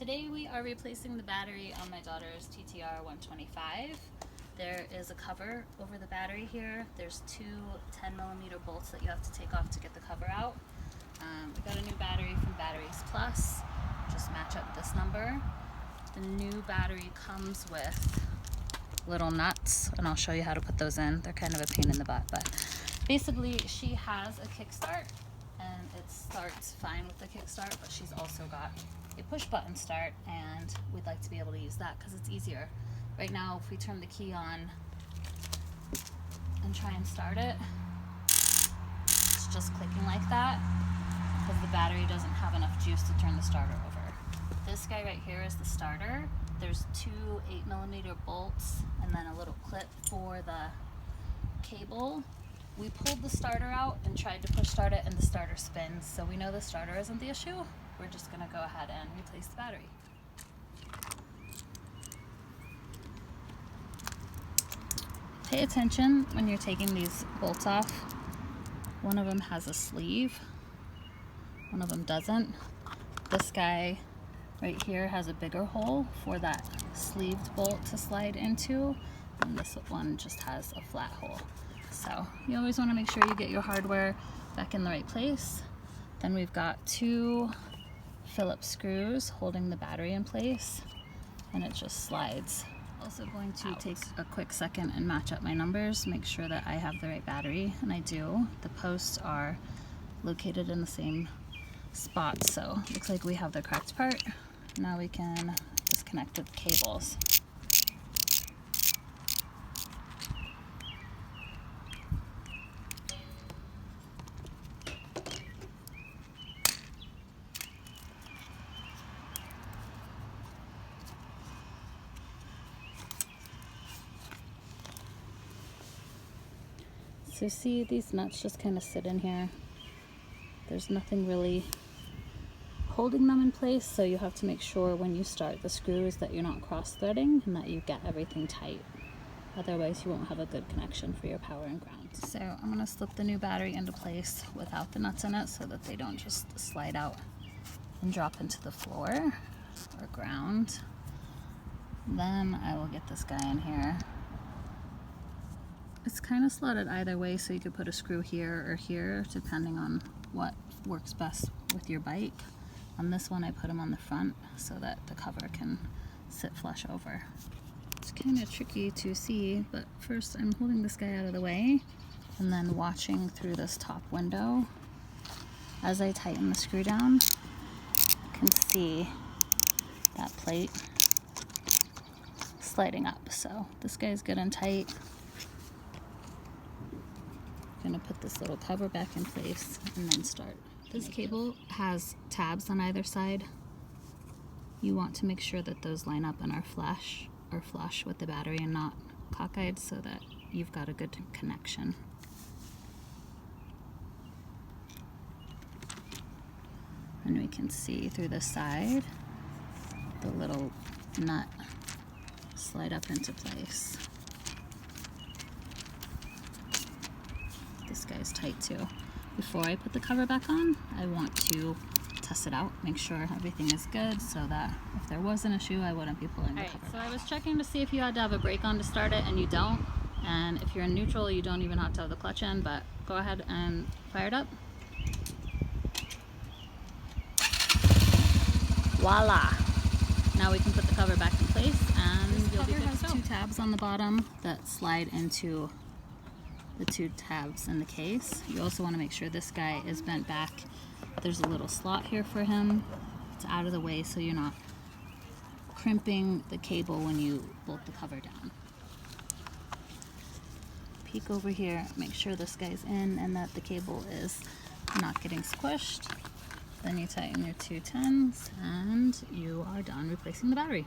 Today we are replacing the battery on my daughter's TTR 125. There is a cover over the battery here. There's two 10mm bolts that you have to take off to get the cover out. We got a new battery from Batteries Plus. Just match up this number. The new battery comes with little nuts, and I'll show you how to put those in. They're kind of a pain in the butt, but basically she has a kickstart and it starts fine with the kickstart, but she's also got a push button start, and we'd like to be able to use that because it's easier. Right now, if we turn the key on and try and start it, it's just clicking like that because the battery doesn't have enough juice to turn the starter over. This guy right here is the starter. There's two 8mm bolts and then a little clip for the cable. We pulled the starter out and tried to push start it, and the starter spins, so we know the starter isn't the issue. We're just going to go ahead and replace the battery. Pay attention when you're taking these bolts off. One of them has a sleeve, one of them doesn't. This guy right here has a bigger hole for that sleeved bolt to slide into, and this one just has a flat hole. So you always want to make sure you get your hardware back in the right place. Then we've got two phillips screws holding the battery in place, and it just slides. Also going to take a quick second and match up my numbers, make sure that I have the right battery, and I do. The posts are located in the same spot, so looks like we have the correct part. Now we can disconnect the cables. So see, these nuts just kind of sit in here. There's nothing really holding them in place, so you have to make sure when you start the screws that you're not cross-threading and that you get everything tight. Otherwise you won't have a good connection for your power and ground. So I'm going to slip the new battery into place without the nuts in it so that they don't just slide out and drop into the floor or ground. Then I will get this guy in here. It's kind of slotted either way, so you could put a screw here or here depending on what works best with your bike. On this one I put them on the front so that the cover can sit flush over. It's kind of tricky to see, but first I'm holding this guy out of the way and then watching through this top window. As I tighten the screw down, you can see that plate sliding up. So this guy's good and tight. Going to put this little cover back in place and then start. This cable has tabs on either side. You want to make sure that those line up and are flush with the battery and not cockeyed, so that you've got a good connection. And we can see through the side the little nut slide up into place. This guy's tight too. Before I put the cover back on, I want to test it out, make sure everything is good, so that if there was an issue, I wouldn't be pulling the cover. So I was checking to see if you had to have a brake on to start it, and you don't. And if you're in neutral, you don't even have to have the clutch in, but go ahead and fire it up. Voila! Now we can put the cover back in place, and this cover has two tabs on the bottom that slide into the two tabs in the case. You also want to make sure this guy is bent back. There's a little slot here for him. It's out of the way so you're not crimping the cable when you bolt the cover down. Peek over here, make sure this guy's in and that the cable is not getting squished. Then you tighten your two 10s and you are done replacing the battery.